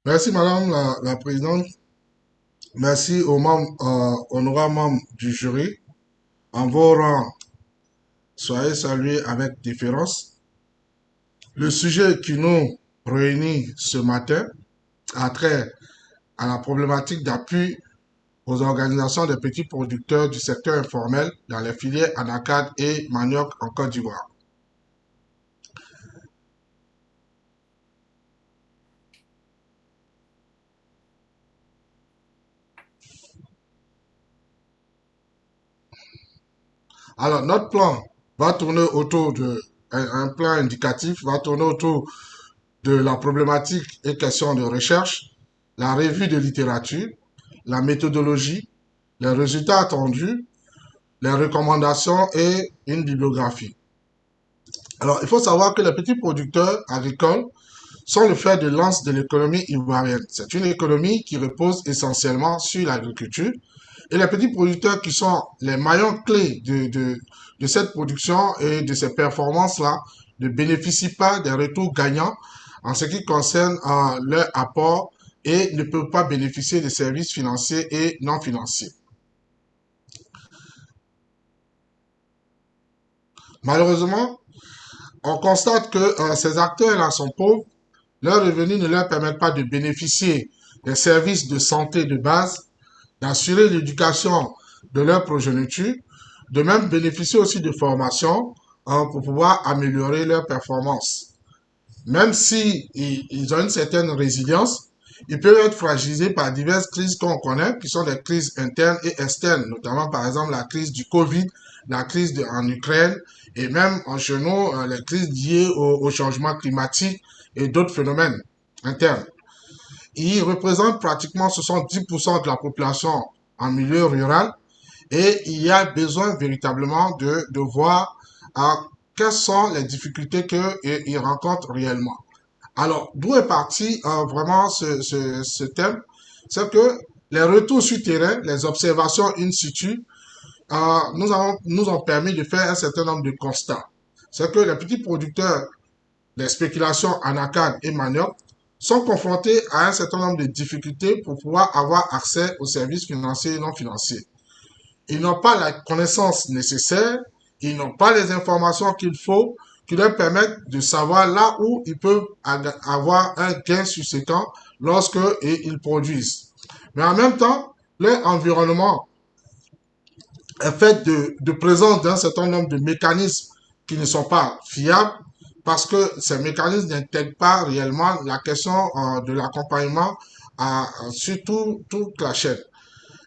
Merci Madame la Présidente. Merci aux membres, honorables membres du jury. En vos rangs, soyez salués avec déférence. Le sujet qui nous réunit ce matin a trait à la problématique d'appui aux organisations des petits producteurs du secteur informel dans les filières anacarde et manioc en Côte d'Ivoire. Alors, notre plan va tourner autour de, un plan indicatif va tourner autour de la problématique et questions de recherche, la revue de littérature, la méthodologie, les résultats attendus, les recommandations et une bibliographie. Alors, il faut savoir que les petits producteurs agricoles sont le fer de lance de l'économie ivoirienne. C'est une économie qui repose essentiellement sur l'agriculture. Et les petits producteurs qui sont les maillons clés de cette production et de ces performances-là ne bénéficient pas des retours gagnants en ce qui concerne leur apport et ne peuvent pas bénéficier de services financiers et non financiers. Malheureusement, on constate que ces acteurs-là sont pauvres, leurs revenus ne leur permettent pas de bénéficier des services de santé de base, d'assurer l'éducation de leur progéniture, de même bénéficier aussi de formation pour pouvoir améliorer leur performance. Même si ils ont une certaine résilience, ils peuvent être fragilisés par diverses crises qu'on connaît, qui sont des crises internes et externes, notamment par exemple la crise du Covid, la crise en Ukraine, et même en chez nous, les crises liées au changement climatique et d'autres phénomènes internes. Ils représentent pratiquement 70% de la population en milieu rural et il y a besoin véritablement de voir quelles sont les difficultés qu'ils rencontrent réellement. Alors, d'où est parti vraiment ce thème? C'est que les retours sur terrain, les observations in situ, nous ont permis de faire un certain nombre de constats. C'est que les petits producteurs, les spéculations anacarde et manioc, sont confrontés à un certain nombre de difficultés pour pouvoir avoir accès aux services financiers et non financiers. Ils n'ont pas la connaissance nécessaire, ils n'ont pas les informations qu'il faut qui leur permettent de savoir là où ils peuvent avoir un gain subséquent lorsque ils produisent. Mais en même temps, leur environnement est fait de présence d'un certain nombre de mécanismes qui ne sont pas fiables parce que ces mécanismes n'intègrent pas réellement la question de l'accompagnement sur toute la chaîne.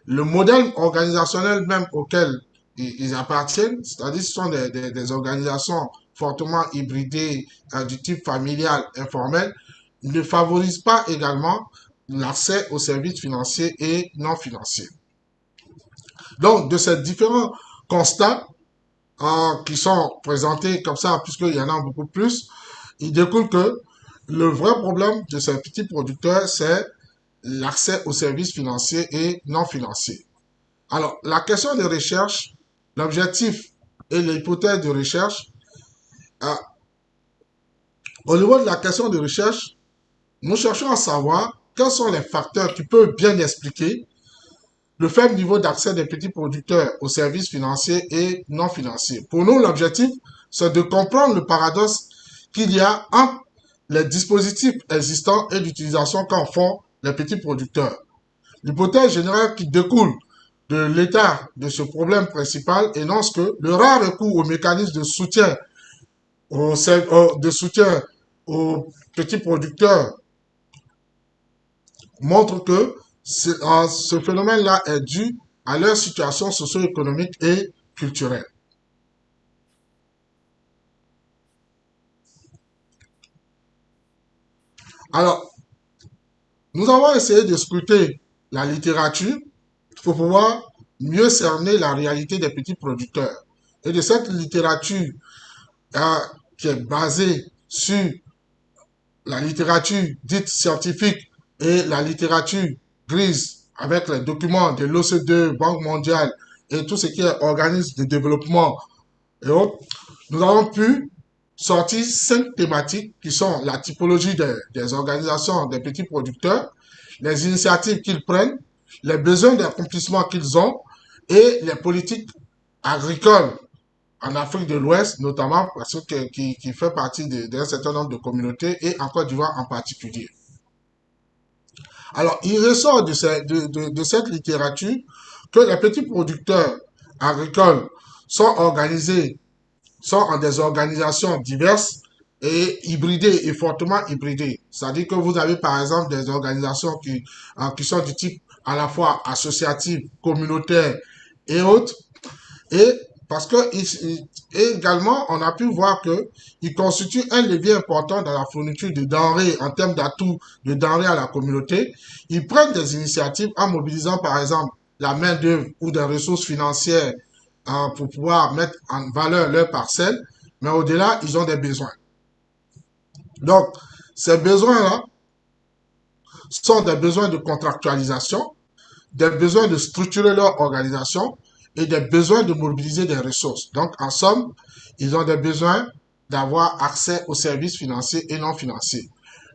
Le modèle organisationnel même auquel ils appartiennent, c'est-à-dire ce sont des organisations fortement hybridées du type familial, informel, ne favorise pas également l'accès aux services financiers et non financiers. Donc, de ces différents constats qui sont présentés comme ça, puisqu'il y en a beaucoup plus, il découle que le vrai problème de ces petits producteurs, c'est l'accès aux services financiers et non financiers. Alors, la question de recherche, l'objectif et l'hypothèse de recherche, euh, au niveau de la question de recherche, nous cherchons à savoir quels sont les facteurs qui peuvent bien expliquer le faible niveau d'accès des petits producteurs aux services financiers et non financiers. Pour nous, l'objectif, c'est de comprendre le paradoxe qu'il y a entre les dispositifs existants et l'utilisation qu'en font les petits producteurs. L'hypothèse générale qui découle de l'état de ce problème principal énonce que le rare recours aux mécanismes de soutien aux petits producteurs montre que ce phénomène-là est dû à leur situation socio-économique et culturelle. Alors, nous avons essayé de scruter la littérature pour pouvoir mieux cerner la réalité des petits producteurs. Et de cette littérature euh, qui est basée sur la littérature dite scientifique et la littérature grise avec les documents de l'OCDE, Banque mondiale et tout ce qui est organisme de développement et autres, nous avons pu sorti 5 thématiques qui sont la typologie des organisations des petits producteurs, les initiatives qu'ils prennent, les besoins d'accomplissement qu'ils ont et les politiques agricoles en Afrique de l'Ouest, notamment parce que, qui fait partie d'un certain nombre de communautés et en Côte d'Ivoire en particulier. Alors, il ressort de cette littérature que les petits producteurs agricoles sont organisés, sont en des organisations diverses et hybridées et fortement hybridées. C'est-à-dire que vous avez par exemple des organisations qui sont du type à la fois associatif, communautaire et autres. Et parce que et également, on a pu voir que il constitue un levier important dans la fourniture de denrées en termes d'atouts de denrées à la communauté. Ils prennent des initiatives en mobilisant par exemple la main-d'œuvre ou des ressources financières pour pouvoir mettre en valeur leurs parcelles, mais au-delà, ils ont des besoins. Donc, ces besoins-là sont des besoins de contractualisation, des besoins de structurer leur organisation et des besoins de mobiliser des ressources. Donc, en somme, ils ont des besoins d'avoir accès aux services financiers et non financiers.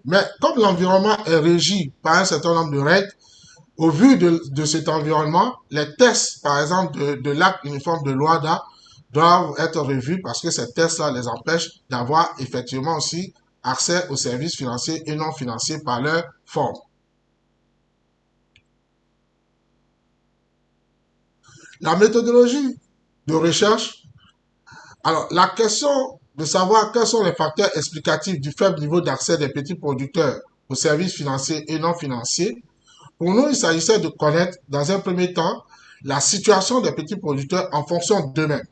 Mais comme l'environnement est régi par un certain nombre de règles, au vu de cet environnement, les tests, par exemple, de l'acte uniforme de l'OADA doivent être revus parce que ces tests-là les empêchent d'avoir effectivement aussi accès aux services financiers et non financiers par leur forme. La méthodologie de recherche. Alors, la question de savoir quels sont les facteurs explicatifs du faible niveau d'accès des petits producteurs aux services financiers et non financiers, pour nous, il s'agissait de connaître, dans un premier temps, la situation des petits producteurs en fonction d'eux-mêmes,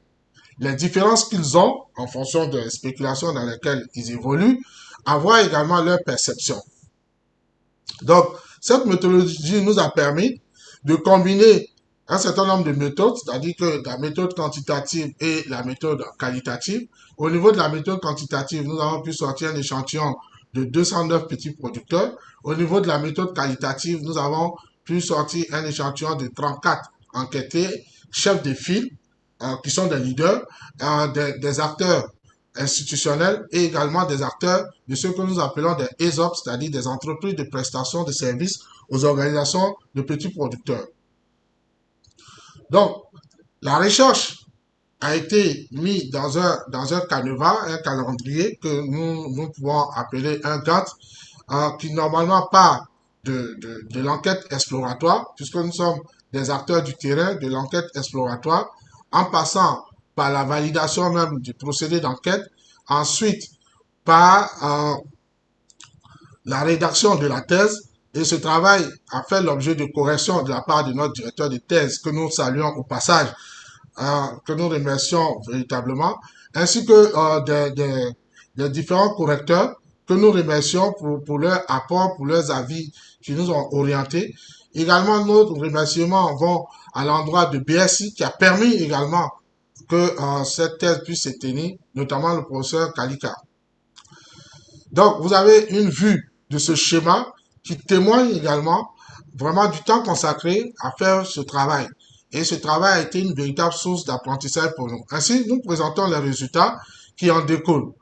les différences qu'ils ont en fonction des spéculations dans lesquelles ils évoluent, avoir également leur perception. Donc, cette méthodologie nous a permis de combiner un certain nombre de méthodes, c'est-à-dire que la méthode quantitative et la méthode qualitative. Au niveau de la méthode quantitative, nous avons pu sortir un échantillon de 209 petits producteurs. Au niveau de la méthode qualitative, nous avons pu sortir un échantillon de 34 enquêtés, chefs de file, qui sont des leaders, des acteurs institutionnels et également des acteurs de ce que nous appelons des ESOP, c'est-à-dire des entreprises de prestation de services aux organisations de petits producteurs. Donc, la recherche a été mise dans un canevas, un calendrier que nous pouvons appeler un GATT, qui normalement part de l'enquête exploratoire, puisque nous sommes des acteurs du terrain, de l'enquête exploratoire, en passant par la validation même du procédé d'enquête, ensuite par la rédaction de la thèse, et ce travail a fait l'objet de corrections de la part de notre directeur de thèse, que nous saluons au passage, que nous remercions véritablement, ainsi que des différents correcteurs que nous remercions pour leur apport, pour leurs avis qui nous ont orientés. Également, notre remerciements vont à l'endroit de BSI qui a permis également que cette thèse puisse se tenir, notamment le professeur Kalika. Donc, vous avez une vue de ce schéma qui témoigne également vraiment du temps consacré à faire ce travail. Et ce travail a été une véritable source d'apprentissage pour nous. Ainsi, nous présentons les résultats qui en découlent.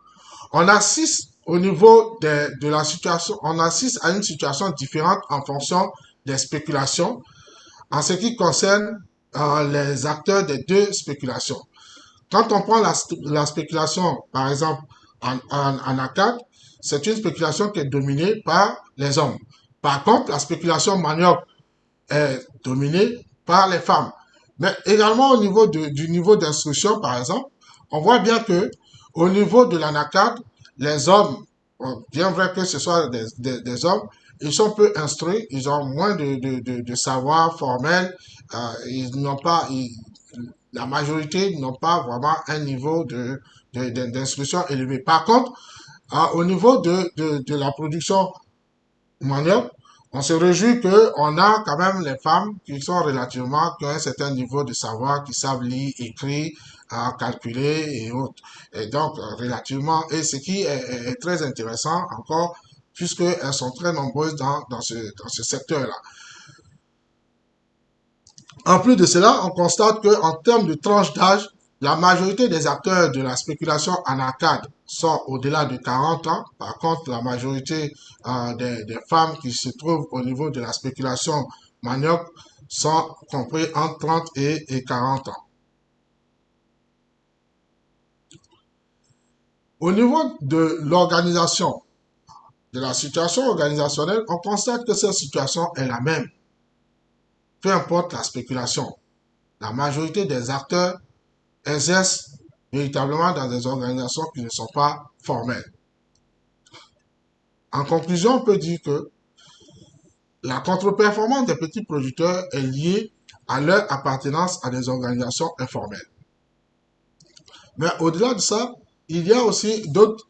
On assiste au niveau de la situation, on assiste à une situation différente en fonction des spéculations en ce qui concerne les acteurs des deux spéculations. Quand on prend la spéculation, par exemple, en ACAD, c'est une spéculation qui est dominée par les hommes. Par contre, la spéculation manioc est dominée par les femmes. Mais également au niveau du niveau d'instruction, par exemple, on voit bien que au niveau de l'ANACAD, les hommes, bien vrai que ce soit des hommes, ils sont peu instruits, ils ont moins de savoir formel, ils n'ont pas, la majorité n'ont pas vraiment un niveau d'instruction élevé. Par contre, au niveau de la production manioc, on se réjouit qu'on a quand même les femmes qui sont relativement, qui ont un certain niveau de savoir, qui savent lire, écrire, calculer et autres. Et donc, relativement, et ce qui est très intéressant encore, puisqu'elles sont très nombreuses dans ce secteur-là. En plus de cela, on constate qu'en termes de tranche d'âge, La majorité des acteurs de la spéculation en arcade sont au-delà de 40 ans. Par contre, la majorité des femmes qui se trouvent au niveau de la spéculation manioc sont compris entre 30 et 40 ans. Au niveau de l'organisation, de la situation organisationnelle, on constate que cette situation est la même. Peu importe la spéculation, la majorité des acteurs exercent véritablement dans des organisations qui ne sont pas formelles. En conclusion, on peut dire que la contre-performance des petits producteurs est liée à leur appartenance à des organisations informelles. Mais au-delà de ça, il y a aussi d'autres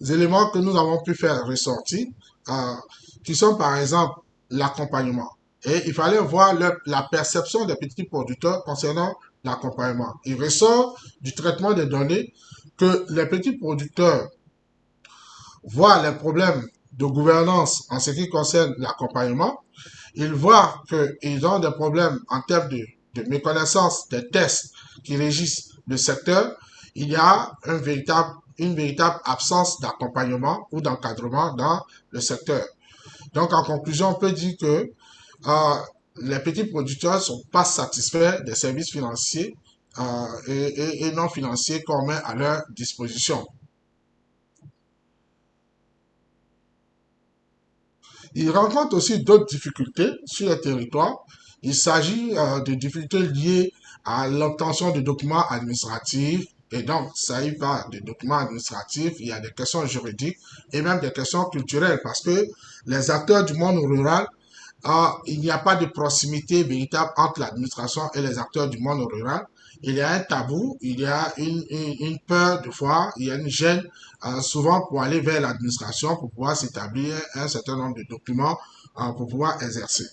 éléments que nous avons pu faire ressortir, euh, qui sont par exemple l'accompagnement. Et il fallait voir la perception des petits producteurs concernant l'accompagnement. Il ressort du traitement des données que les petits producteurs voient les problèmes de gouvernance en ce qui concerne l'accompagnement. Ils voient qu'ils ont des problèmes en termes de méconnaissance des tests qui régissent le secteur. Il y a une véritable absence d'accompagnement ou d'encadrement dans le secteur. Donc, en conclusion, on peut dire que les petits producteurs ne sont pas satisfaits des services financiers et non financiers qu'on met à leur disposition. Ils rencontrent aussi d'autres difficultés sur le territoire. Il s'agit de difficultés liées à l'obtention de documents administratifs. Et donc, ça y va des documents administratifs, il y a des questions juridiques et même des questions culturelles parce que les acteurs du monde rural, il n'y a pas de proximité véritable entre l'administration et les acteurs du monde rural. Il y a un tabou, il y a une peur de fois, il y a une gêne souvent pour aller vers l'administration pour pouvoir s'établir un certain nombre de documents pour pouvoir exercer.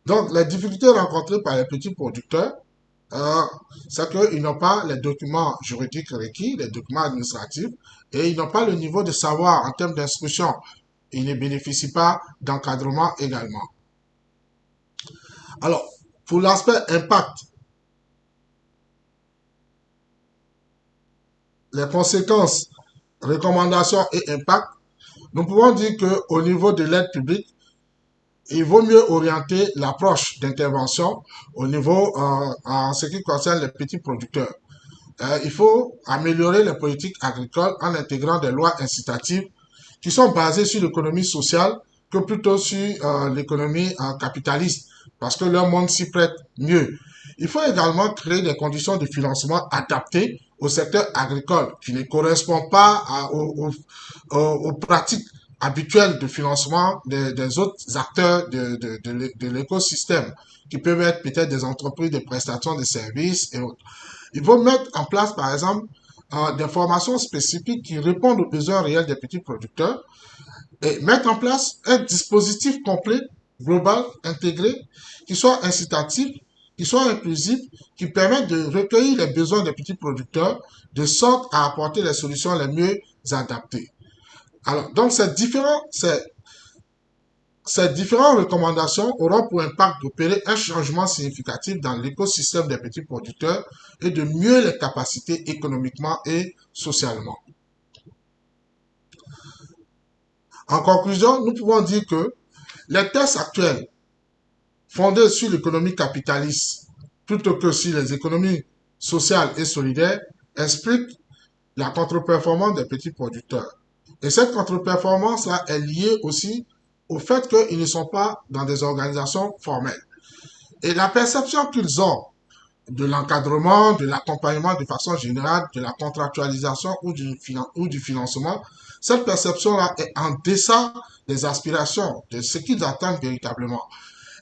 Donc, les difficultés rencontrées par les petits producteurs, euh, c'est qu'ils n'ont pas les documents juridiques requis, les documents administratifs, et ils n'ont pas le niveau de savoir en termes d'instruction. Ils ne bénéficient pas d'encadrement également. Alors, pour l'aspect impact, les conséquences, recommandations et impact, nous pouvons dire qu'au niveau de l'aide publique, il vaut mieux orienter l'approche d'intervention au niveau en ce qui concerne les petits producteurs. Il faut améliorer les politiques agricoles en intégrant des lois incitatives qui sont basées sur l'économie sociale que plutôt sur l'économie capitaliste, parce que leur monde s'y prête mieux. Il faut également créer des conditions de financement adaptées au secteur agricole, qui ne correspondent pas aux pratiques habituelles de financement des autres acteurs de l'écosystème, qui peuvent être peut-être des entreprises de prestation de services et autres. Il faut mettre en place, par exemple, des formations spécifiques qui répondent aux besoins réels des petits producteurs et mettre en place un dispositif complet, global, intégré, qui soit incitatif, qui soit inclusif, qui permette de recueillir les besoins des petits producteurs de sorte à apporter les solutions les mieux adaptées. Alors, donc, ces différentes recommandations auront pour impact d'opérer un changement significatif dans l'écosystème des petits producteurs et de mieux les capaciter économiquement et socialement. En conclusion, nous pouvons dire que les tests actuels, fondés sur l'économie capitaliste plutôt que sur les économies sociales et solidaires, expliquent la contre-performance des petits producteurs. Et cette contre-performance-là est liée aussi au fait qu'ils ne sont pas dans des organisations formelles. Et la perception qu'ils ont de l'encadrement, de l'accompagnement de façon générale, de la contractualisation ou du financement, cette perception-là est en deçà des aspirations, de ce qu'ils attendent véritablement.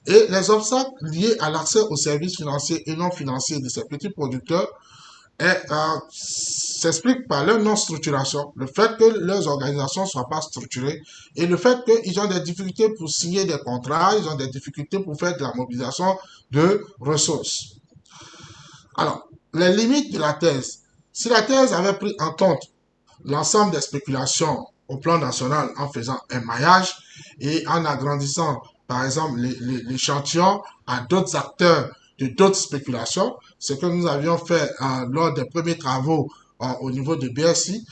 Et les obstacles liés à l'accès aux services financiers et non financiers de ces petits producteurs s'expliquent par leur non-structuration, le fait que leurs organisations ne soient pas structurées et le fait qu'ils ont des difficultés pour signer des contrats, ils ont des difficultés pour faire de la mobilisation de ressources. Alors, les limites de la thèse. Si la thèse avait pris en compte l'ensemble des spéculations au plan national en faisant un maillage et en agrandissant, par exemple, l'échantillon à d'autres acteurs de d'autres spéculations, ce que nous avions fait lors des premiers travaux au niveau de BSI,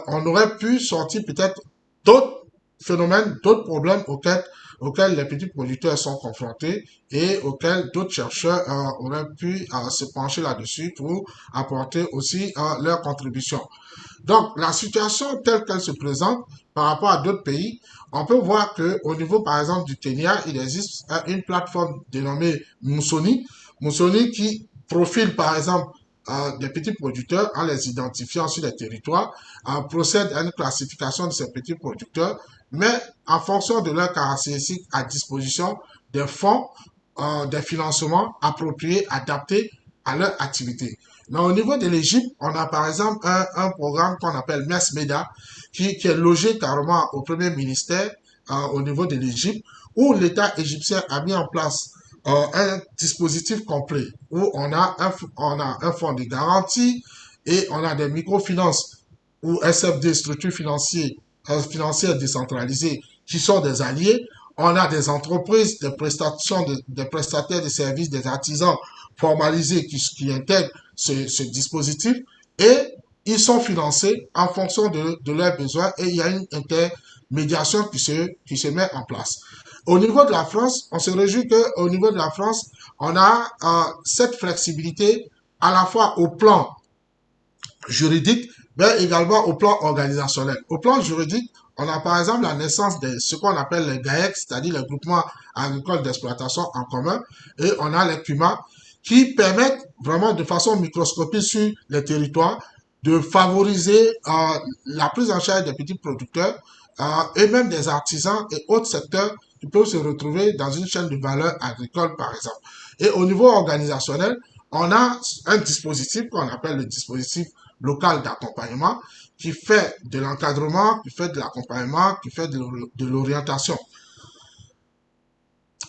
on aurait pu sortir peut-être d'autres phénomènes, d'autres problèmes auxquels les petits producteurs sont confrontés et auxquels d'autres chercheurs auraient pu se pencher là-dessus pour apporter aussi leur contribution. Donc, la situation telle qu'elle se présente par rapport à d'autres pays, on peut voir que au niveau, par exemple, du Kenya, il existe une plateforme dénommée Musoni. Musoni qui profile, par exemple, des petits producteurs en les identifiant sur les territoires, procède à une classification de ces petits producteurs, mais en fonction de leurs caractéristiques à disposition des fonds, des financements appropriés, adaptés à leur activité. Mais au niveau de l'Égypte, on a par exemple un programme qu'on appelle MES-MEDA qui est logé carrément au premier ministère au niveau de l'Égypte où l'État égyptien a mis en place un dispositif complet où on a un fonds de garantie et on a des microfinances ou SFD, structures financières décentralisées qui sont des alliés. On a des entreprises, des prestataires de services, des artisans formalisés qui intègrent ce dispositif et ils sont financés en fonction de leurs besoins et il y a une intermédiation qui se met en place. Au niveau de la France, on se réjouit qu'au niveau de la France, on a cette flexibilité à la fois au plan juridique, mais également au plan organisationnel. Au plan juridique, on a par exemple la naissance de ce qu'on appelle les GAEC, c'est-à-dire les groupements agricoles d'exploitation en commun, et on a les CUMA qui permettent vraiment de façon microscopique sur les territoires de favoriser la prise en charge des petits producteurs et même des artisans et autres secteurs qui peuvent se retrouver dans une chaîne de valeur agricole, par exemple. Et au niveau organisationnel, on a un dispositif qu'on appelle le dispositif local d'accompagnement qui fait de l'encadrement, qui fait de l'accompagnement, qui fait de l'orientation.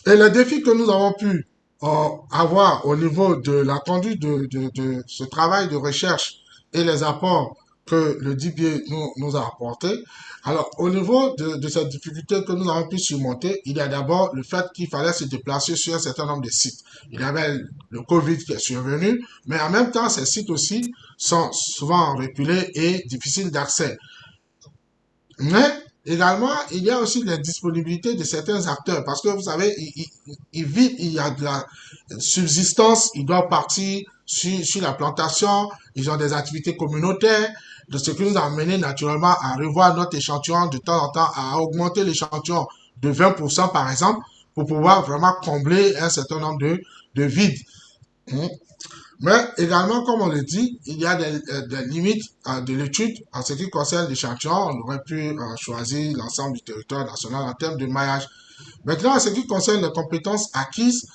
Et les défis que nous avons pu avoir au niveau de la conduite de ce travail de recherche et les apports que le DBA nous a apportés. Alors, au niveau de cette difficulté que nous avons pu surmonter, il y a d'abord le fait qu'il fallait se déplacer sur un certain nombre de sites. Il y avait le Covid qui est survenu, mais en même temps, ces sites aussi sont souvent reculés et difficiles d'accès. Mais également, il y a aussi la disponibilité de certains acteurs parce que vous savez, ils vivent, il y a de la subsistance, ils doivent partir sur la plantation, ils ont des activités communautaires, de ce qui nous a amené naturellement à revoir notre échantillon de temps en temps, à augmenter l'échantillon de 20% par exemple, pour pouvoir vraiment combler un certain nombre de vides. Mais également, comme on le dit, il y a des limites de l'étude en ce qui concerne l'échantillon. On aurait pu choisir l'ensemble du territoire national en termes de maillage. Maintenant, en ce qui concerne les compétences acquises,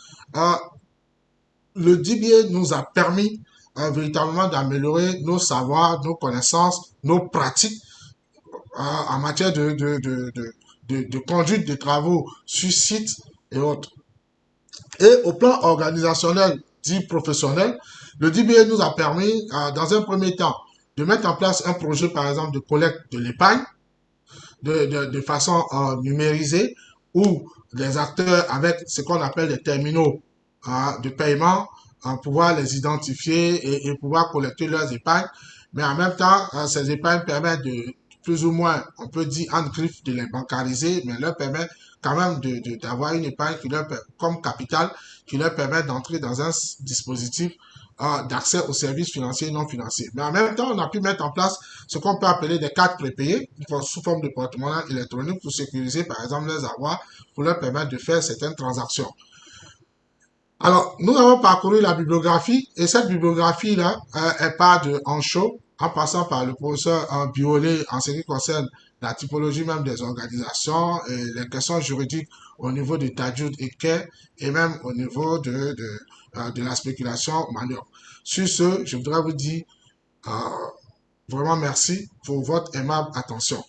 le DBA nous a permis véritablement d'améliorer nos savoirs, nos connaissances, nos pratiques en matière de conduite de travaux sur site et autres. Et au plan organisationnel, dit professionnel, le DBA nous a permis, dans un premier temps, de mettre en place un projet, par exemple, de collecte de l'épargne de façon numérisée, où les acteurs avec ce qu'on appelle des terminaux de paiement, pouvoir les identifier et pouvoir collecter leurs épargnes. Mais en même temps, ces épargnes permettent de plus ou moins, on peut dire en griffe, de les bancariser, mais leur permet quand même d'avoir une épargne qui leur, comme capital qui leur permet d'entrer dans un dispositif d'accès aux services financiers et non financiers. Mais en même temps, on a pu mettre en place ce qu'on peut appeler des cartes prépayées sous forme de porte-monnaie électronique pour sécuriser, par exemple, leurs avoirs, pour leur permettre de faire certaines transactions. Alors, nous avons parcouru la bibliographie et cette bibliographie-là, elle part de Anchaud, en passant par le professeur Biolay en ce qui concerne la typologie même des organisations et les questions juridiques au niveau de Tadjoud et Kay et même au niveau de la spéculation manuelle. Sur ce, je voudrais vous dire vraiment merci pour votre aimable attention.